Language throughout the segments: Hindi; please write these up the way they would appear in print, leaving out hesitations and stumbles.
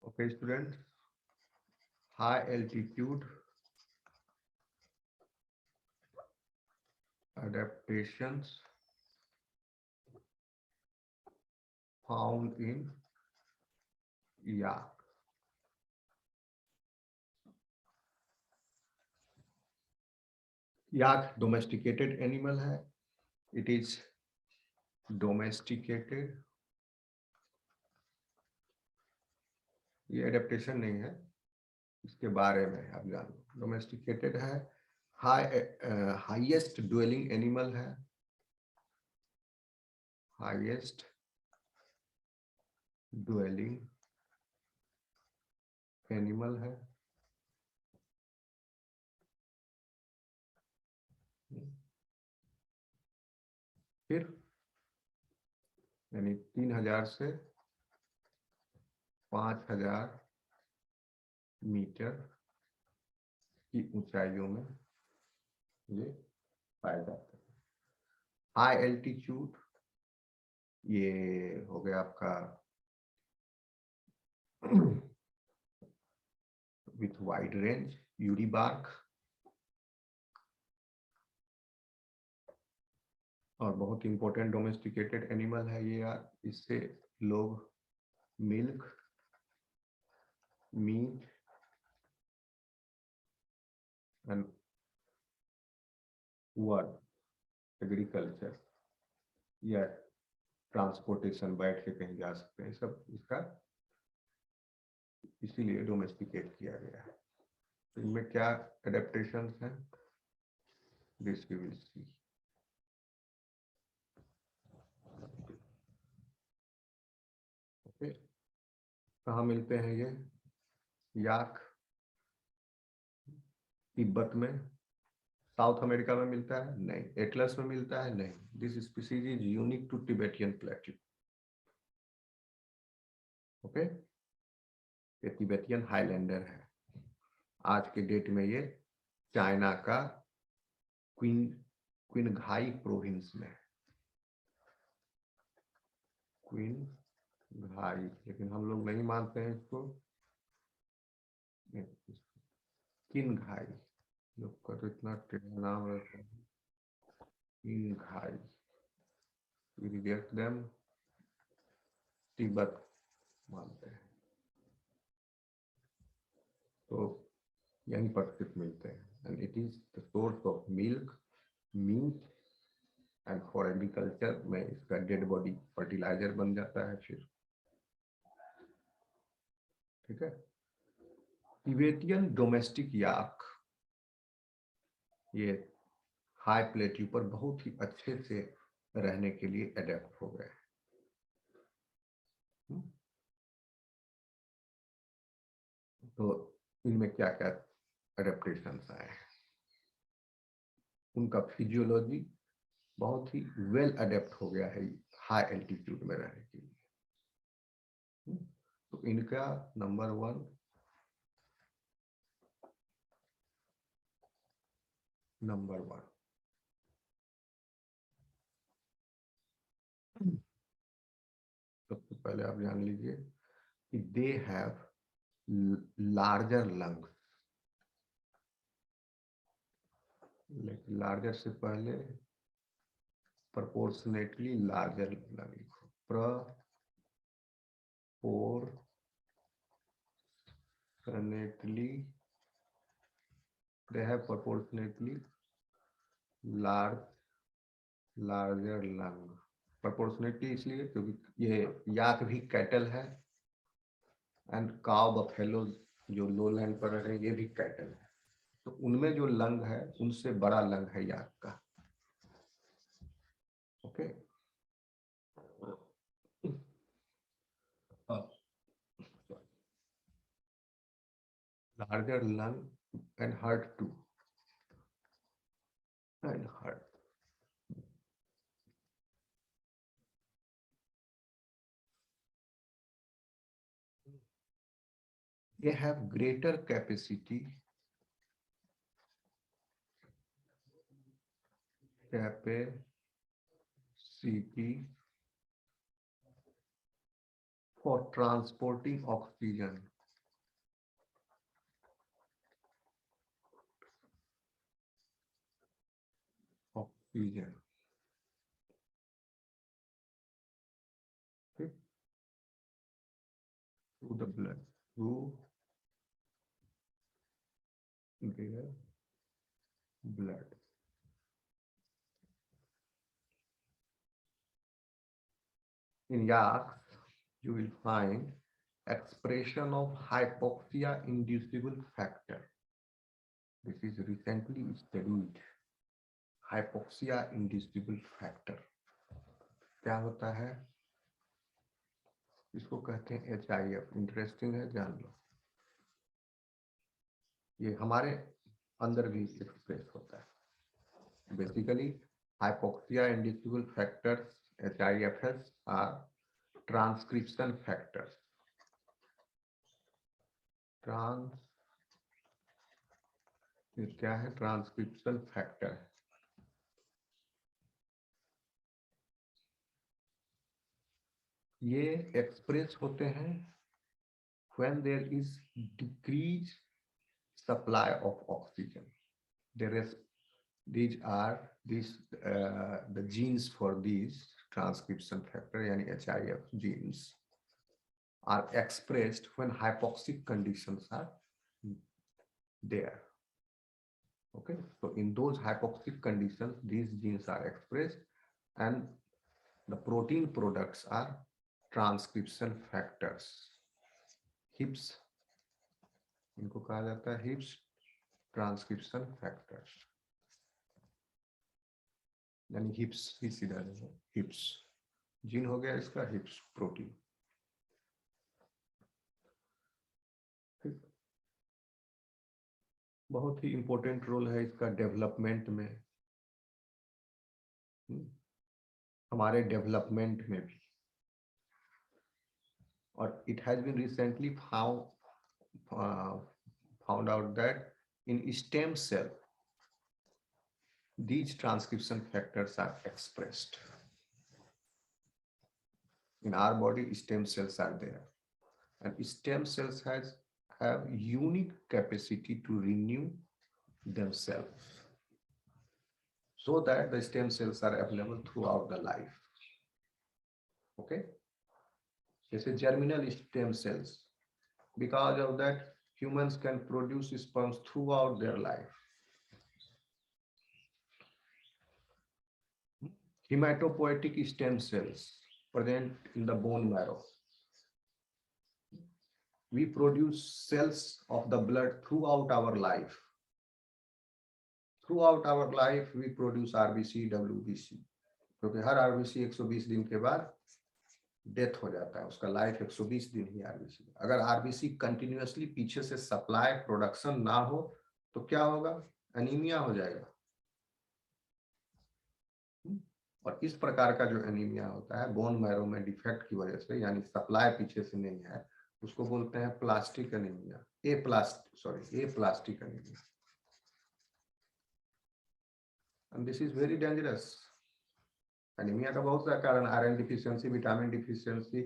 Okay, students, high altitude adaptations found in yak. Yak domesticated animal है. It is domesticated. ये एडेप्टेशन नहीं है, इसके बारे में आप जान लो. डोमेस्टिकेटेड है, हाईएस्ट ड्वेलिंग एनिमल है, हाईएस्ट ड्वेलिंग एनिमल है. फिर यानी 3000 से 5000 मीटर की ऊंचाइयों में ये पाया जाता है. हाई एल्टीट्यूड ये हो गया आपका विथ वाइड रेंज यूरीबार्क, और बहुत इंपॉर्टेंट डोमेस्टिकेटेड एनिमल है ये यार. इससे लोग milk, meat and work, agriculture या ट्रांसपोर्टेशन, बैठ के कहीं जा सकते हैं, सब इसका इसीलिए डोमेस्टिकेट किया गया है. तो इनमें क्या एडेप्टेशंस हैं, this we will see. Okay, कहाँ मिलते हैं ये याक? तिब्बत में. साउथ अमेरिका में मिलता है? नहीं. एटलस में मिलता है? नहीं. This species is unique to Tibetan plateau. Okay, ये तिबेटियन हाईलैंडर है. आज के डेट में ये चाइना का क्विनघाई प्रोविंस में, क्विनघाई, लेकिन हम लोग नहीं मानते हैं इसको. किनघाई, लोग का तो इतना टेढ़ा नाम रहता है, किनघाई. We reject them. तिब्बत मानते हैं. तो यहीं पर स्थित मिलते हैं. And it is the source of milk, meat and for agriculture में इसका डेड बॉडी फर्टिलाइजर बन जाता है फिर. ठीक है. तिबेटियन डोमेस्टिक याक ये हाई प्लेट्यू पर बहुत ही अच्छे से रहने के लिए अडेप्ट हो गए. तो इनमें क्या क्या एडेप्टेशंस आए हैं? उनका फिजियोलॉजी बहुत ही वेल अडेप्ट हो गया है हाई एल्टीट्यूड में रहने के लिए. तो इनका नंबर 1, सबसे पहले आप जान लीजिए कि दे हैव लार्जर लंग्स. लेकिन लार्जर से पहले proportionately larger लंग लिखो. proportionately they have proportionately larger lung. proportionately इसलिए क्योंकि ये याक भी कैटल है एंड काव बफेलो जो लो लैंड पर रहे ये भी कैटल है. तो उनमें जो लंग है उनसे बड़ा लंग है याक का. Okay. larger lung and heart too, and heart. They have greater capacity for transporting oxygen transfusion. Okay. Through the blood, through their blood. In yaks, you will find expression of hypoxia inducible factor. This is recently studied. Hypoxia inducible factor क्या होता है? इसको कहते हैं HIF. इंटरेस्टिंग है, जान लो. ये हमारे अंदर भी एक्सप्रेस होता है. Basically hypoxia inducible factors HIFs are transcription factors. ये क्या है? ट्रांसक्रिप्शन फैक्टर है. ये एक्सप्रेस होते हैं when there is decreased supply of oxygen. These are the genes for these transcription factor यानी HIF genes are expressed when hypoxic conditions are there. Okay, so in those hypoxic conditions, these genes are expressed, and the protein products are transcription factors. HIPs, इनको कहा जाता है HIPs transcription factors. यानी HIPs ही सीधा है, HIPs जीन हो गया इसका, HIPs प्रोटीन. बहुत ही इंपॉर्टेंट रोल है इसका डेवलपमेंट में, हमारे डेवलपमेंट में भी. और it has been recently found out that in stem cell these transcription factors are expressed. In our body, stem cells are there, and stem cells have unique capacity to renew themselves, so that the stem cells are available throughout the life. Okay, जैसे germinal stem cells, because of that humans can produce sperms throughout their life. Hematopoietic stem cells present in the bone marrow. We produce cells of the blood throughout our life. Throughout our life, we produce RBC, WBC. क्योंकि हर RBC 120 दिन के बाद डेथ हो जाता है, उसका लाइफ 120 दिन ही RBC. अगर RBC कंटिन्यूअसली पीछे से सप्लाई प्रोडक्शन ना हो तो क्या होगा? एनीमिया हो जाएगा. और इस प्रकार का जो एनीमिया होता है बोन मैरो में डिफेक्ट की वजह से, यानी सप्लाई पीछे से नहीं है, उसको बोलते हैं plastic anaemia. Aplastic anaemia. And this is very dangerous. Anaemia का बहुत सा कारण, iron deficiency, vitamin deficiency,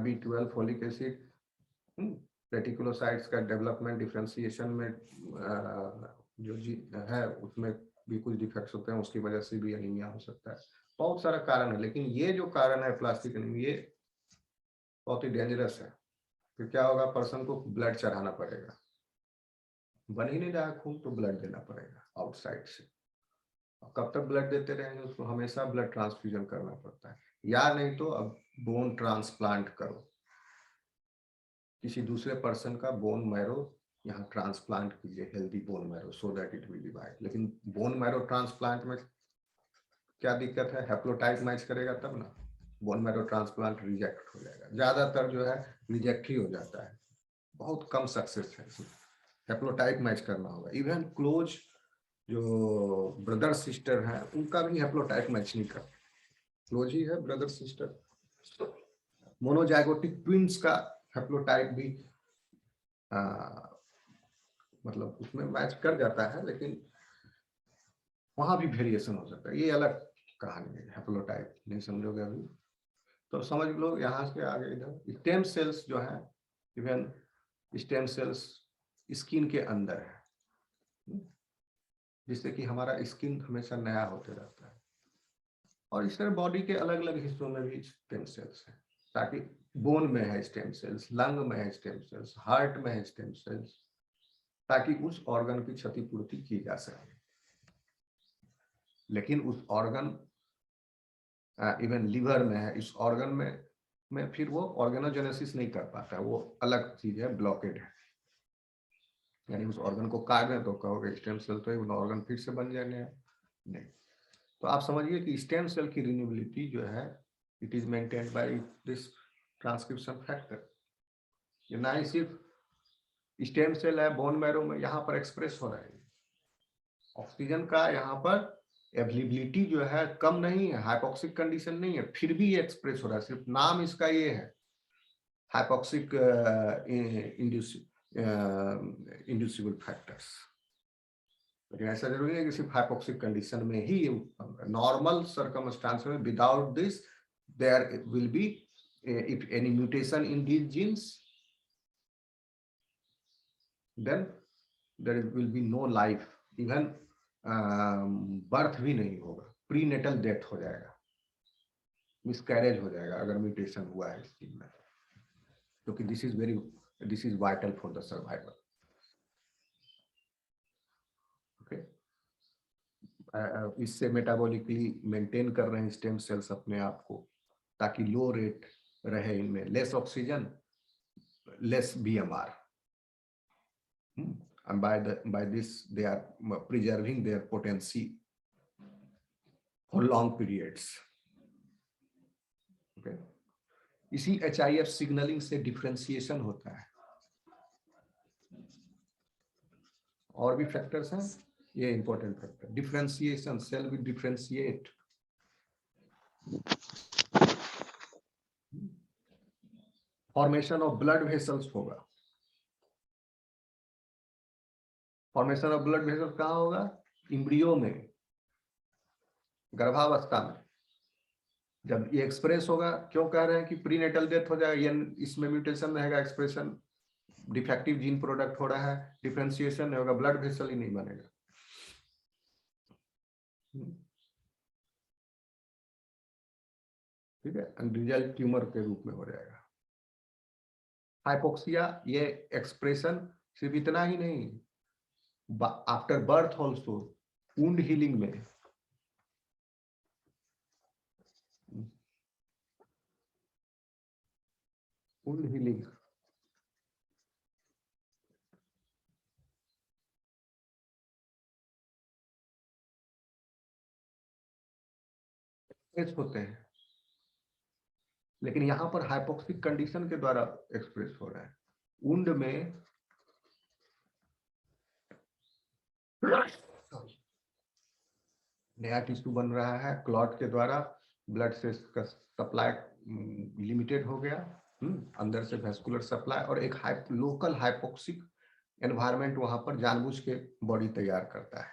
B12, folic acid, reticulocytes का डेवलपमेंट, डिफरेंशिएशन में जो है उसमें भी कुछ डिफेक्ट्स होते हैं, उसकी वजह से भी एनीमिया हो सकता है. बहुत सारा कारण है, लेकिन ये जो कारण है प्लास्टिक एनीमिया, ये बहुत ही डेंजरस है. फिर क्या होगा? पर्सन को ब्लड चढ़ाना पड़ेगा. बन ही नहीं रहा खून तो ब्लड देना पड़ेगा आउटसाइड से. कब तक ब्लड देते रहेंगे? उसको हमेशा ब्लड ट्रांसफ्यूजन करना पड़ता है, या नहीं तो अब बोन ट्रांसप्लांट करो, किसी दूसरे पर्सन का बोन मैरो यहाँ ट्रांसप्लांट कीजिए, healthy bone marrow, so that it will divide. लेकिन बोन मैरो ट्रांसप्लांट में क्या दिक्कत है? हेप्लोटाइप मैच करेगा तब ना. बोन मैरो ट्रांसप्लांट रिजेक्ट हो जाएगा. ज्यादातर जो है रिजेक्ट ही हो जाता है, बहुत कम सक्सेस है. हेप्लोटाइप मैच करना होगा. इवन क्लोज जो ब्रदर सिस्टर हैं उनका भी हेप्लोटाइप मैच नहीं करता. क्लोज ही है ब्रदर सिस्टर. मोनोजाइगोटिक ट्विंस का हेप्लोटाइप भी मतलब उसमें मैच कर जाता है, लेकिन वहां भी वेरिएशन हो सकता है. ये अलग कहानी है. हेप्लोटाइप नहीं समझोगे अभी तो समझ लो. यहाँ से आगे इधर स्टेम सेल्स जो है, इवन स्टेम सेल्स स्किन के अंदर है, जिससे कि हमारा स्किन हमेशा नया होते रहता है. और इस तरह बॉडी के अलग अलग हिस्सों में भी स्टेम सेल्स हैं, ताकि बोन में है स्टेम सेल्स, लंग में है स्टेम सेल्स, हार्ट में है स्टेम सेल्स, ताकि उस ऑर्गन की क्षतिपूर्ति की जा सके। लेकिन उस ऑर्गन, इवन लिवर में है, इस ऑर्गन में फिर वो ऑर्गेनोजेनेसिस नहीं कर पाता, वो अलग चीज है, ब्लॉकेड है। यानी उस ऑर्गन को काट दें तो कहोगे स्टेम सेल तो है, ऑर्गन फिर से बन जाने नहीं। तो आप समझिए कि स्टेम सेल की रिन्यूएबिलिटी जो है, it is maintained by this transcription factor. ये ना ही सिर्फ स्टेम सेल है बोन मैरो में, यहाँ पर एक्सप्रेस हो रहा है। ऑक्सीजन का यहाँ पर अवेलेबिलिटी जो है कम नहीं है, हाइपोक्सिक कंडीशन नहीं है, फिर भी ये एक्सप्रेस हो रहा है। सिर्फ नाम इसका ये है हाइपोक्सिक इंड्यूसिबल फैक्टर्स। लेकिन ऐसा जरूरी है कि सिर्फ हाइपोक्सिक कंडीशन में ही, नॉर्मल सर्कमस्टांस में without this there will be, if any mutation in these genes, then there will be no life, even birth भी नहीं होगा, प्रीनेटल डेथ हो जाएगा, मिसकैरेज हो जाएगा अगर म्यूटेशन हुआ है इस चीज में, क्योंकि this is vital for the survival. Okay, इससे मेटाबॉलिकली मेंटेन कर रहे हैं स्टेम सेल्स अपने आप को, ताकि लो रेट रहे इनमें, less oxygen, less BMR, and by this they are preserving their potency for long periods. Okay, इसी HIF सिग्नलिंग से डिफरेंशिएशन होता है। और भी फैक्टर्स हैं, ये important factor, differentiation, cell will differentiate, formation of blood vessels होगा। फॉर्मेशन ऑफ ब्लड वेसल्स कहाँ होगा? इम्ब्रियो में, गर्भावस्था में, जब ये एक्सप्रेस होगा। क्यों कह रहे हैं कि प्रीनेटल डेथ हो जाएगा? ये इसमें म्यूटेशन रहेगा, एक्सप्रेशन डिफेक्टिव जीन प्रोडक्ट हो रहा है, डिफरेंशिएशन नहीं होगा, ब्लड वेसल ही नहीं बनेगा। ठीक है, रिजल्ट ट्यूमर के रूप में हो जाएगा। हाइपोक्सिया, ये एक्सप्रेशन सिर्फ इतना ही नहीं, after birth also, wound healing में, वुंड हीलिंग, होते हैं, लेकिन यहां पर हाइपोक्सिक कंडीशन के द्वारा एक्सप्रेस हो रहा है। वुंड में नया टिश्यू बन रहा है, क्लॉट के द्वारा ब्लड से का सप्लाई लिमिटेड हो गया, अंदर से वेस्कुलर सप्लाई, और एक लोकल हाइपोक्सिक एनवायरनमेंट वहां पर जानबूझ के बॉडी तैयार करता है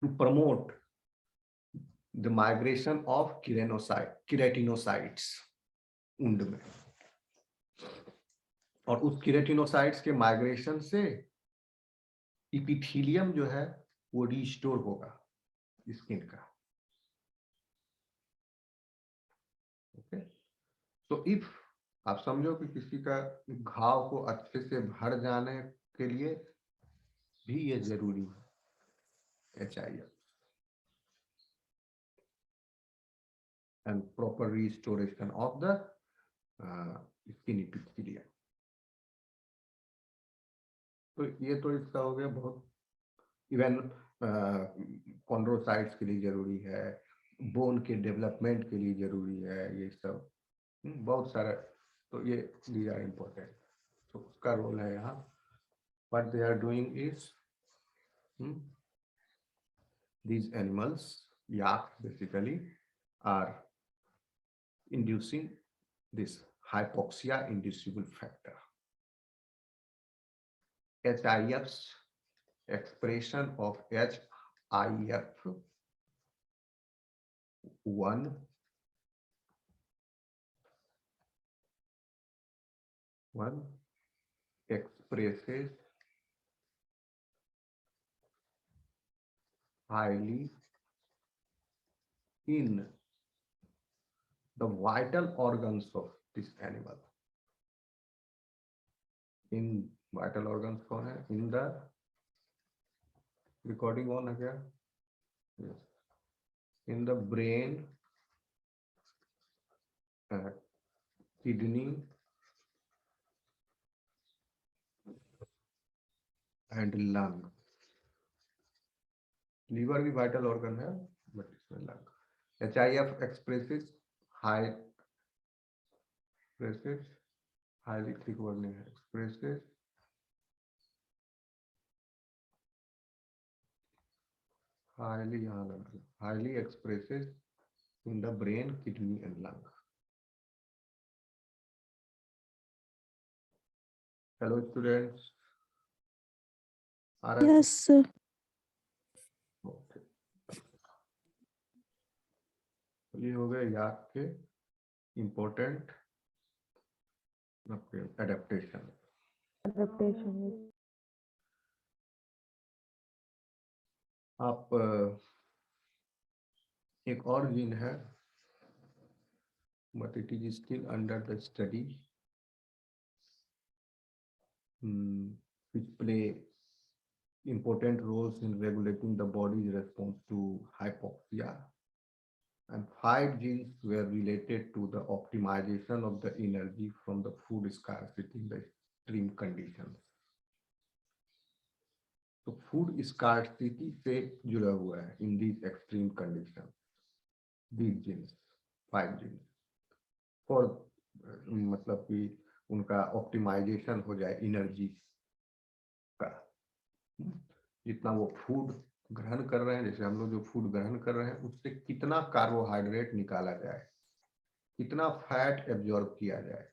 to promote the migration of keratinocytes wound में, और उस केराटिनोसाइट्स के माइग्रेशन से इपिथेलियम जो है वो रिस्टोर होगा स्किन का। ओके, तो इफ आप समझो कि किसी का घाव को अच्छे से भर जाने के लिए भी ये जरूरी है, HIF and proper restoration of the skin epithelium। तो ये तो इसका हो गया बहुत, इवन कॉन्ड्रोसाइट्स के लिए जरूरी है, बोन के डेवलपमेंट के लिए जरूरी है, ये सब बहुत सारा, तो ये दीज आर इम्पोर्टेंट। तो उसका रोल है यहाँ। What they are doing is, these animals, yak basically, are inducing this hypoxia inducible factor. HIF's expression of HIF 1 expresses highly in the vital organs of this animal. In vital organs कौन है? In the recording on है क्या? Yes. In the brain, kidney and lung. Liver भी वाइटल ऑर्गन है, बट इसमें lung. HIF expresses high expresses highly thick word नहीं है, expresses highly, यहाँ लगा, highly expresses in the brain, kidney and lung. Hello students. Yes, sir. Okay. ये हो गए याक के इम्पोर्टेंट एडेप्टेशन. आप एक और जीन है, but it is still under the study, which play important roles in regulating the body's response to hypoxia. And 5 genes were related to the optimization of the energy from the food scarcity in the extreme conditions. तो food scarcity से जुड़ा हुआ है in these extreme conditions. These genes, 5 genes, for मतलब कि उनका ऑप्टिमाइजेशन हो जाए एनर्जी का. जितना वो फूड ग्रहण कर रहे हैं, जैसे हम लोग जो फूड ग्रहण कर रहे हैं उससे कितना कार्बोहाइड्रेट निकाला जाए, कितना फैट एब्जॉर्ब किया जाए,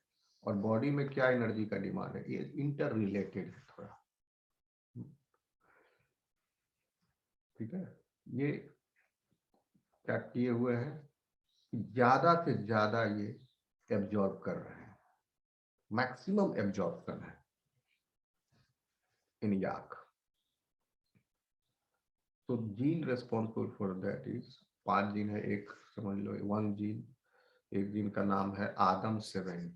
और बॉडी में क्या एनर्जी का डिमांड है, ये इंटर रिलेटेड है थोड़ा. ठीक है. ये क्या किए हुए हैं कि ज्यादा से ज्यादा ये एब्जॉर्ब कर रहे हैं, मैक्सिमम एब्जॉर्प्शन है इन याक. तो gene responsible for that is 5 gene है. एक समझ लो 1 जीन, एक जीन का नाम है आदम 17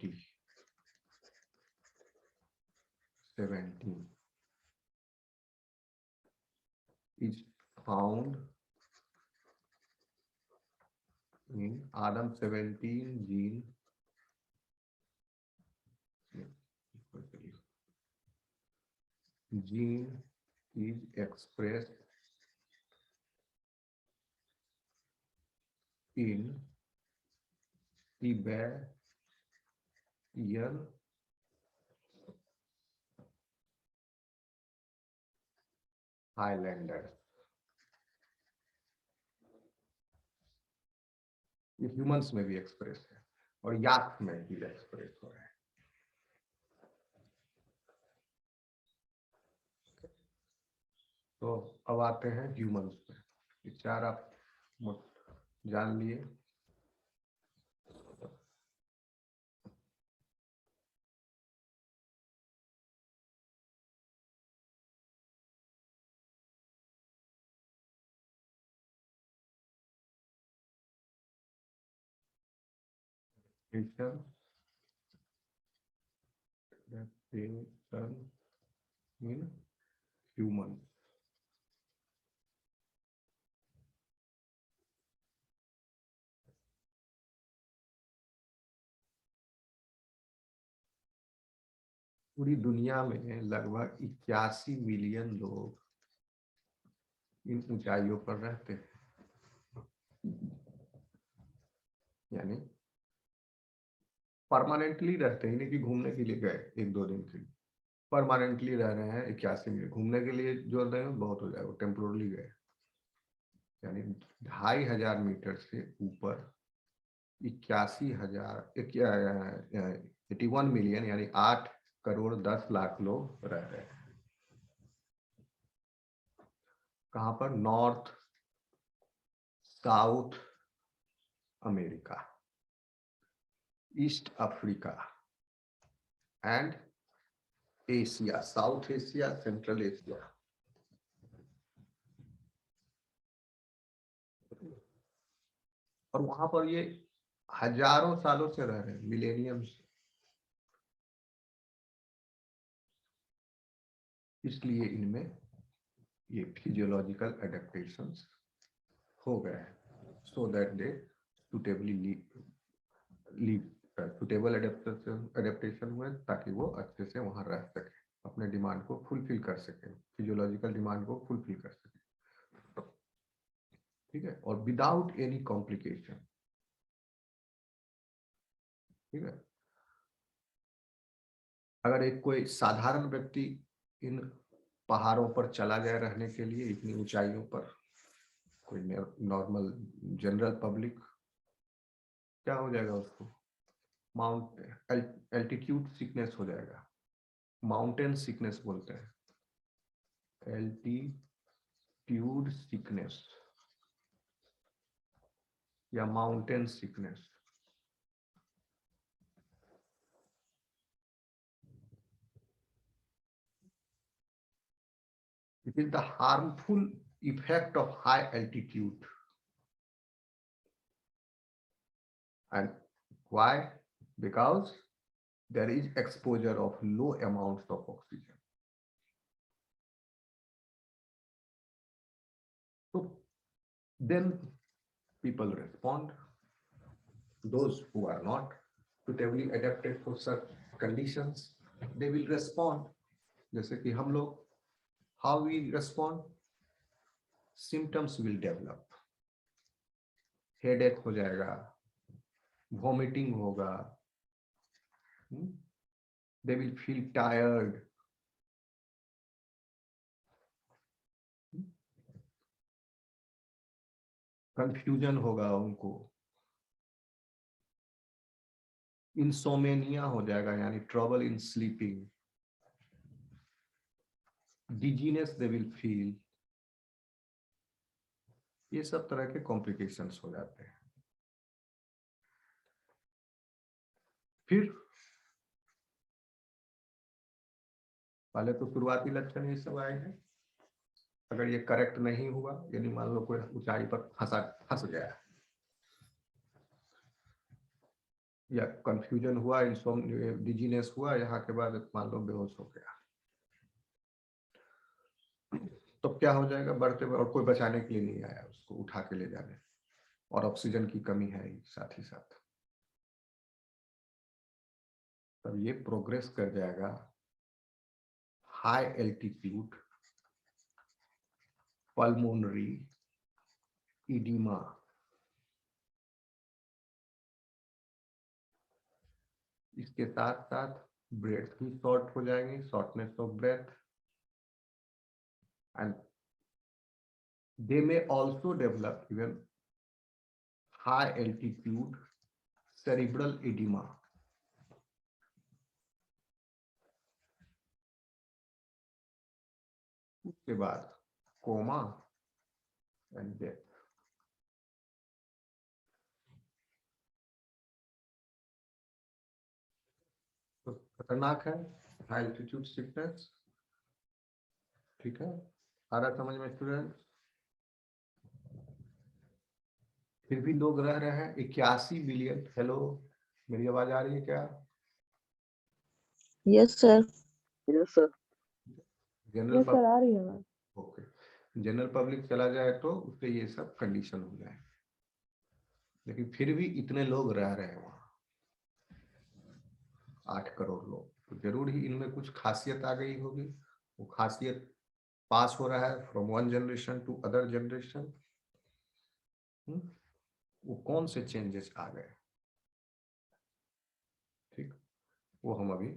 is found in Adam 17 gene. Gene is expressed in Tibetan Highlanders. ये ह्यूमंस में भी एक्सप्रेस है और याक में भी एक्सप्रेस हो रहा है. तो अब आते हैं ह्यूमंस पे. ये 4 आप जान लिए. in human. पूरी दुनिया में लगभग 81 मिलियन लोग इन ऊंचाइयों पर रहते हैं. यानी परमानेंटली रहते हैं, नहीं कि घूमने के लिए गए 1-2 दिन के लिए. परमानेंटली रह रहे हैं 81 मिलियन. घूमने के लिए जो रहे हैं बहुत हो जाएगा, टेम्पोरली गए. यानी 2500 मीटर से ऊपर 81 मिलियन यानी 8 करोड़ 10 लाख लोग रह रहे हैं. कहां पर? North south America, east Africa and Asia, south Asia, central Asia. और वहां पर ये हजारों सालों से रह रहे हैं, मिलेनियम्स। इसलिए इनमें ये फिजियोलॉजिकल एडेप्टेशंस हो गए हैं, so that they suitably suitable adaptation हुए, ताकि वो अच्छे से वहां रह सके, अपने डिमांड को फुलफिल कर सके, फिजियोलॉजिकल डिमांड को फुलफिल कर सके। ठीक है, और विदाउट एनी कॉम्प्लिकेशन। ठीक है, अगर एक कोई साधारण व्यक्ति इन पहाड़ों पर चला जाए रहने के लिए, इतनी ऊंचाइयों पर, कोई नॉर्मल जनरल पब्लिक, क्या हो जाएगा उसको? माउंट एल्टीट्यूड सिकनेस हो जाएगा, माउंटेन सिकनेस बोलते हैं, एल्टीट्यूड सिकनेस या mountain sickness. It is the harmful effect of high altitude. And why? Because there is exposure of low amounts of oxygen. So then people respond. Those who are not suitably adapted for such conditions, they will respond. जैसे कि हम लोग, how we respond? Symptoms will develop. Headache हो जाएगा, vomiting होगा, they will feel tired, confusion होगा उनको, इंसोमेनिया हो जाएगा, यानी trouble in sleeping, dizziness they will feel. ये सब तरह के कॉम्प्लिकेशंस हो जाते हैं। फिर पहले तो शुरुआती लक्षण ये सब आए हैं। अगर ये करेक्ट नहीं हुआ, यानी मान लो कोई ऊंचाई पर फंस गया, या कंफ्यूजन हुआ, डिजीनेस हुआ, यहाँ के बाद मान लो बेहोश हो गया, तो क्या हो जाएगा? बढ़ते और कोई बचाने के लिए नहीं आया उसको उठा के ले जाने, और ऑक्सीजन की कमी है साथ ही साथ, तब ये प्रोग्रेस कर जाएगा हाई एल्टीट्यूड पल्मोनरी इडीमा। इसके साथ साथ ब्रेथ भी शॉर्ट हो जाएंगे, shortness of breath, and they may also develop even high altitude cerebral oedema. उसके बाद कोमा एंड डेथ। तो खतरनाक है हाई एल्टीट्यूड सिकनेस। ठीक है, आ रहा समझ में स्टूडेंट? फिर भी लोग रह रहे हैं 81 मिलियन। हेलो, मेरी आवाज आ रही है क्या? Yes sir. Yes sir. General sir आ रही है। ओके, जनरल पब्लिक चला जाए तो उससे ये सब कंडीशन हो जाए, लेकिन फिर भी इतने लोग रह रहे हैं वहां, 8 करोड़ लोग, तो जरूर ही इनमें कुछ खासियत आ गई होगी। वो खासियत पास हो रहा है from one generation to other generation. वो कौन से चेंजेस आ गए, ठीक, वो हम अभी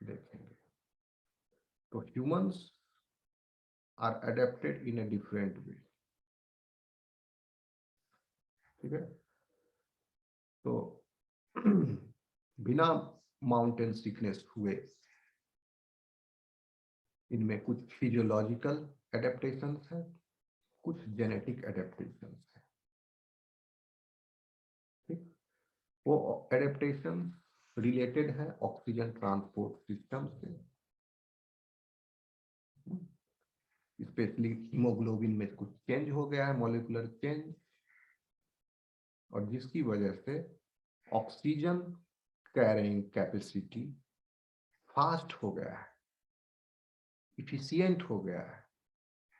देखेंगे। तो humans are adapted in a different way. ठीक है, तो बिना माउंटेन सिकनेस हुए इनमें कुछ फिजियोलॉजिकल एडेप्टेशंस है, कुछ जेनेटिक एडेप्टेशंस है। ठीक, वो एडेप्टेशन रिलेटेड है ऑक्सीजन ट्रांसपोर्ट सिस्टम से, स्पेशली हीमोग्लोबिन में कुछ चेंज हो गया है, मॉलिक्यूलर चेंज, और जिसकी वजह से ऑक्सीजन कैरिंग कैपेसिटी फास्ट हो गया है, इफिशिएंट हो गया है,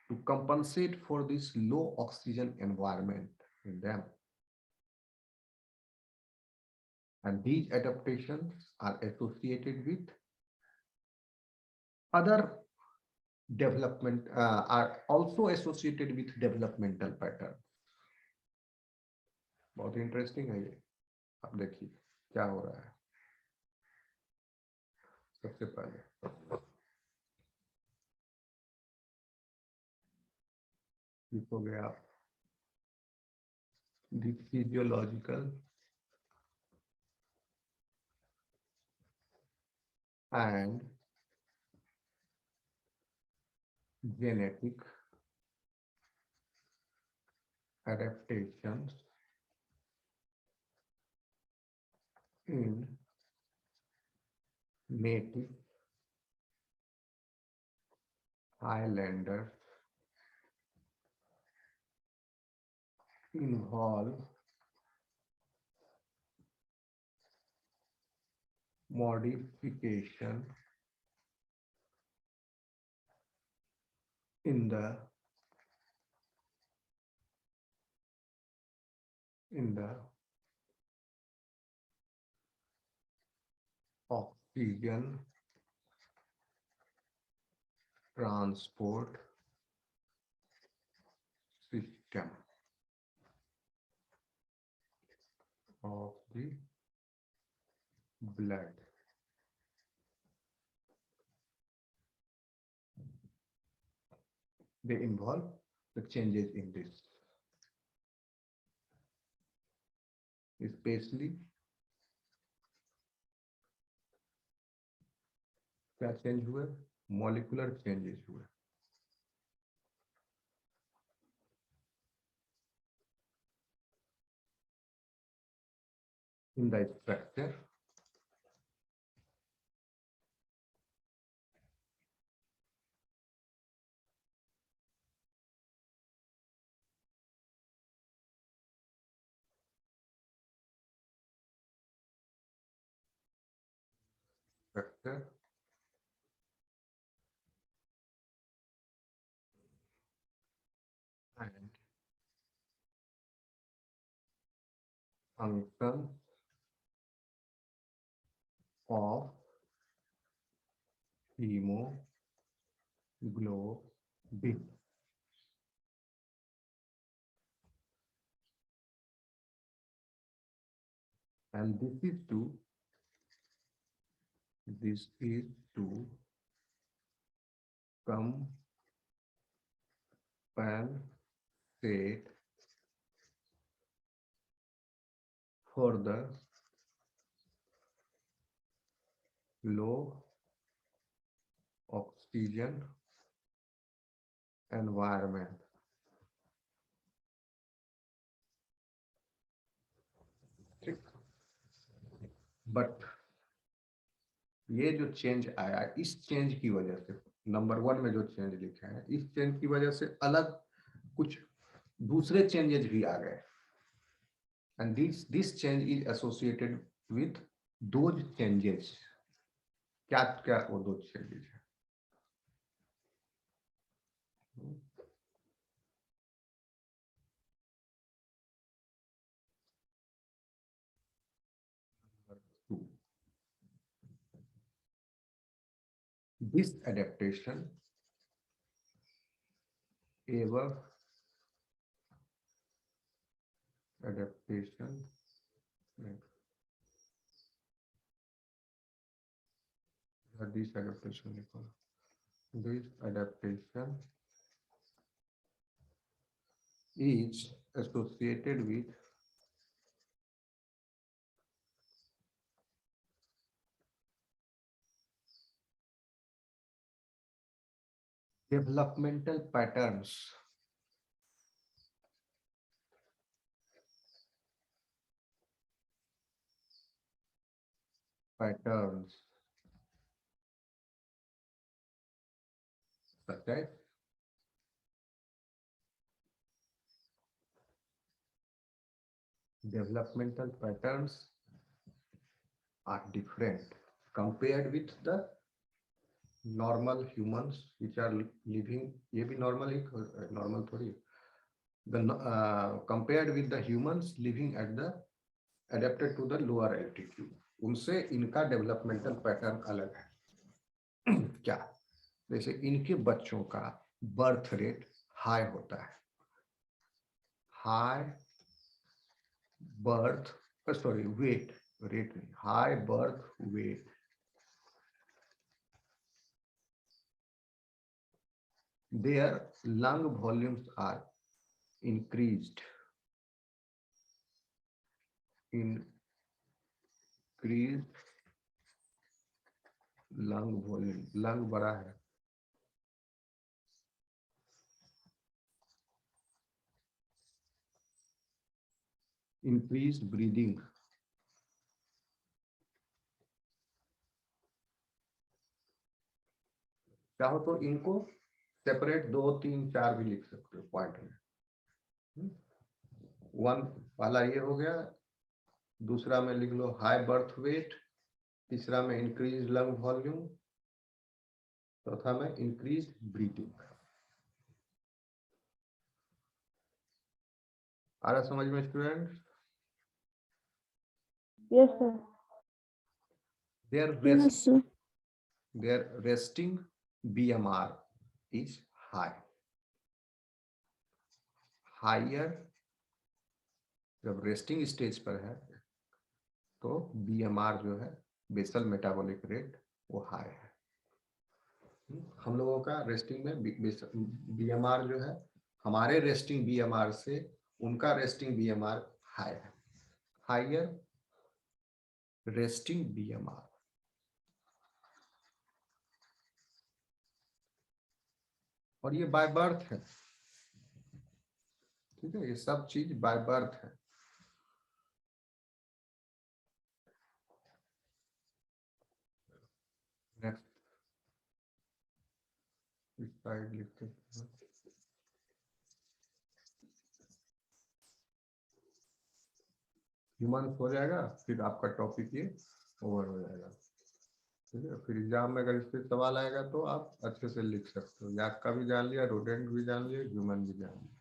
to compensate for this low oxygen environment in them. And these adaptations are associated with other development, are also associated with developmental patterns. बहुत इंटरेस्टिंग है ये। अब देखिए क्या हो रहा है। सबसे पहले हो गया the physiological and genetic adaptations in native islanders involve modification in the oxygen transport system of the blood. They involve the changes in this, especially क्या चेंज हुए, मॉलिक्यूलर चेंजेस हुए। In the structure and function of hemoglobin. And this is to compensate for the low oxygen environment. But ये जो चेंज आया, इस चेंज की वजह से नंबर 1 में जो चेंज लिखा है, इस चेंज की वजह से अलग कुछ दूसरे चेंजेस भी आ गए। And this change is associated with those changes. क्या क्या वो दो चेंजेस है? This adaptation this adaptation is associated with developmental patterns such as developmental patterns are different compared with the normal humans which are living. ये भी normal ही, normal थोड़ी, the compared with the humans living at the adapted to the lower altitude, उनसे इनका डेवलपमेंटल पैटर्न अलग है। क्या? जैसे इनके बच्चों का बर्थ रेट हाई होता है, हाई बर्थ वेट रेट नहीं, high birth weight, their lung volumes are increased lung volume, lung बड़ा है, increased breathing, चाहो तो इनको सेपरेट 2, 3, 4 भी लिख सकते हो पॉइंट में। 1 वाला ये हो गया, दूसरा में लिख लो हाई बर्थ वेट, तीसरा में इंक्रीज लंग वॉल्यूम, चौथा में इंक्रीज ब्रीथिंग। आ रहा समझ में student? Yes, sir. Their resting BMR is high. Higher जब रेस्टिंग स्टेज पर है तो BMR जो है बेसल मेटाबॉलिक रेट वो हाई है। हम लोगों का रेस्टिंग में BMR जो है, हमारे रेस्टिंग BMR से उनका रेस्टिंग BMR हाई है, हायर रेस्टिंग BMR। और ये बाय बर्थ है, ठीक है, ये सब चीज बाय बर्थ है। नेक्स्ट स्लाइड लिखते हैं। ह्यूमन हो जाएगा, फिर आपका टॉपिक ये ओवर हो जाएगा, ठीक है। फिर एग्जाम में अगर इस पर सवाल आएगा तो आप अच्छे से लिख सकते हो। याक का भी जान लिया, रोडेंट भी जान लिया, ह्यूमन भी जान लिया।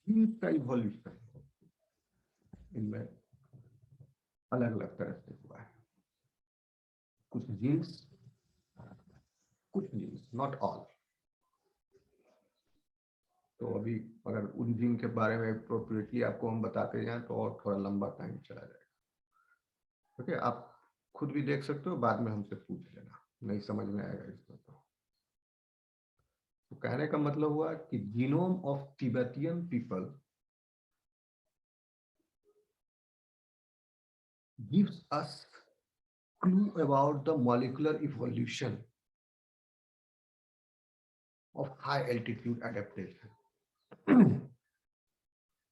जीन्स का इवोल्यूशन इनमें अलग अलग तरह से हुआ है। कुछ जीन्स, नॉट ऑल। तो अभी अगर उन जीन के बारे में अप्रोप्रिएटली आपको हम बताते जाएं तो और थोड़ा लंबा टाइम चला जाएगा। ओके, आप खुद भी देख सकते हो, बाद में हमसे पूछ लेना, नहीं समझ में आएगा इसमें तो कहने का मतलब हुआ कि genome of Tibetan people gives us clue about the molecular evolution of high altitude adaptation.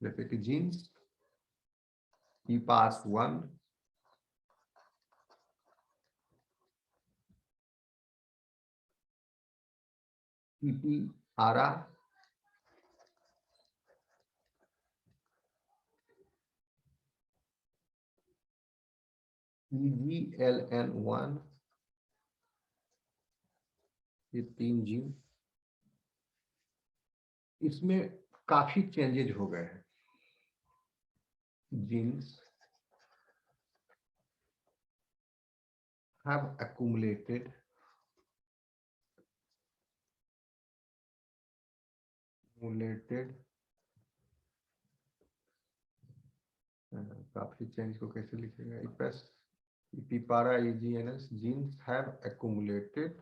जैसे कि जीन्स EPAS1, EPARA, EGLN1, ये 3 जीन, इसमें काफी चेंजेज हो गए हैं। जीन्स have accumulated काफी चेंज को कैसे लिखेगा? EPARA, EGNS, genes have accumulated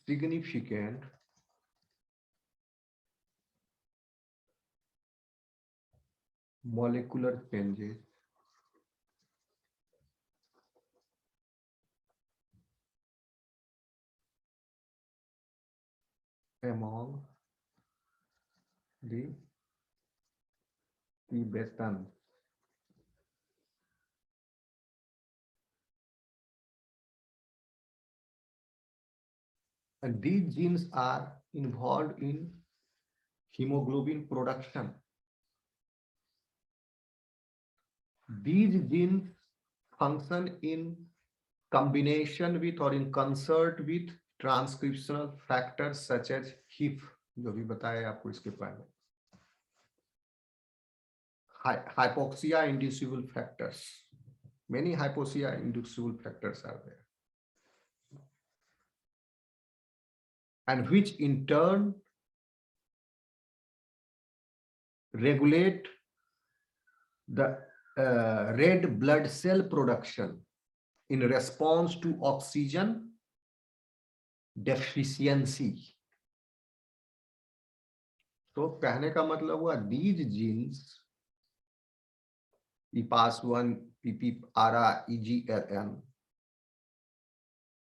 significant molecular changes among the Tibetans. And these genes are involved in hemoglobin production. These genes function in combination with or in concert with transcriptional factors such as HIF, जो भी बताया आपको इसके पहले. Hypoxia inducible factors. Many hypoxia inducible factors are there. And which in turn regulate the red blood cell production in response to oxygen deficiency. तो कहने का मतलब हुआ these genes EPAS1, PPRA, EGLN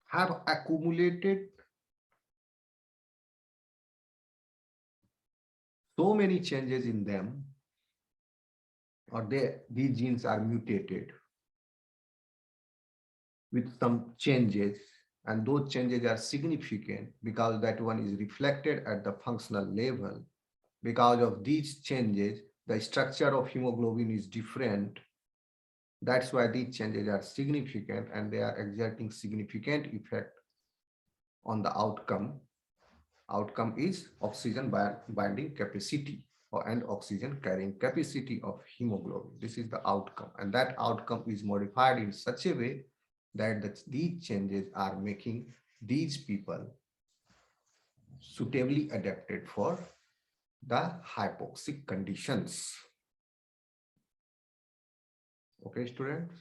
have accumulated so many changes in them, or these genes are mutated with some changes, and those changes are significant because that one is reflected at the functional level. Because of these changes, the structure of hemoglobin is different. That's why these changes are significant and they are exerting significant effect on the outcome. Outcome is oxygen binding capacity and oxygen carrying capacity of hemoglobin. This is the outcome, and that outcome is modified in such a way that these changes are making these people suitably adapted for the hypoxic conditions. Okay, students?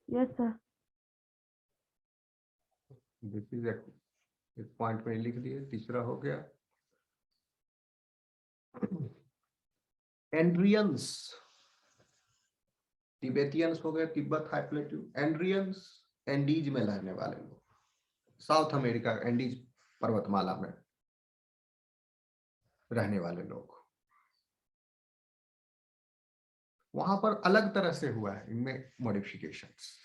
Yes, sir. This is एक पॉइंट में लिख दिए. तीसरा हो गया एंड्रियंस. तिबेतियंस हो गए, तिब्बत हाई प्लेट्यू. एंड्रियंस एंडीज में रहने वाले लोग, साउथ अमेरिका एंडीज पर्वतमाला में रहने वाले लोग. वहां पर अलग तरह से हुआ है इनमें मॉडिफिकेशंस.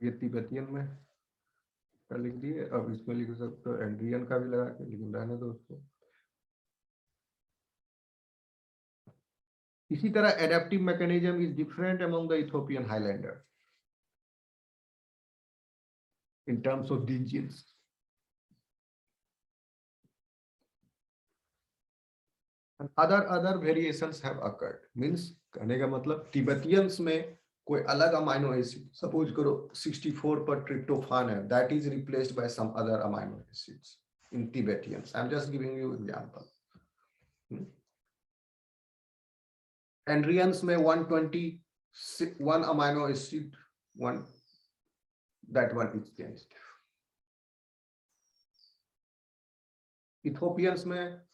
ये तिब्बतियन में लिख दिए. अब इसमें लिख सकते हो एंड्रियन का भी लगा के, लेकिन रहने दो उसको. इसी तरह adaptive mechanism is different among the Ethiopian highlander in terms of these genes. other variations have occurred. Means कहने का मतलब तिब्बतियंस में कोई अलग अमाइनो एसिड, सपोज करो 64 पर ट्रिप्टोफान है, that is replaced by some other amino acids in Tibetans. I'm just giving you example. Andrians में 121 amino acid, that one is changed. Ethiopians में